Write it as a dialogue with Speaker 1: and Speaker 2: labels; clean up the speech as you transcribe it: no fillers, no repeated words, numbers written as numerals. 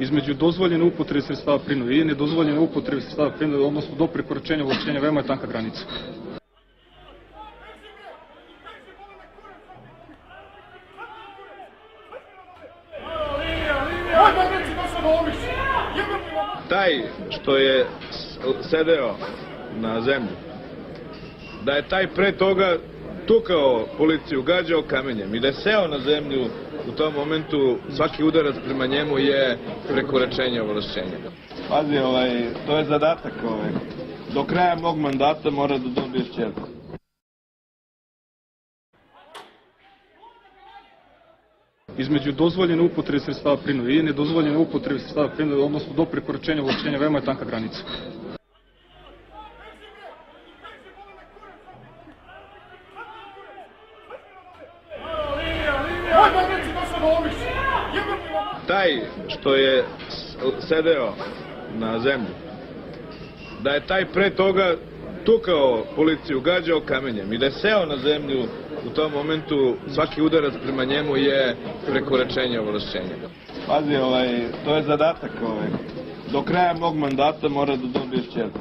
Speaker 1: između dozvoljene upotrebe sredstava prinude i nedozvoljene upotrebe sredstava prinude, odnosno do prekoračenja ovlašćenja, veoma je tanka granica.
Speaker 2: Taj što je sedeo na zemlji, da je taj pre toga tukao policiju, gađao kamenjem i da je seo na zemlju u tom momentu, svaki udarac prema njemu je prekoračenje ovlašćenja. Pazi, to je zadatak. Do kraja mog mandata mora da dobiješ ćerku.
Speaker 1: Između dozvoljene upotrebe sredstava prinude i nedozvoljene upotrebe sredstava prinude, odnosno do prekoračenja ovlašćenja, veoma je tanka granica.
Speaker 2: Taj što je sedeo na zemlji, da je taj pre toga tukao policiju, gađao kamenjem i da je seo na zemlju u tom momentu, svaki udarac prema njemu je prekoračenje ovlašćenja. Pazi, to je zadatak. Do kraja mog mandata mora da dobiješ ćerku.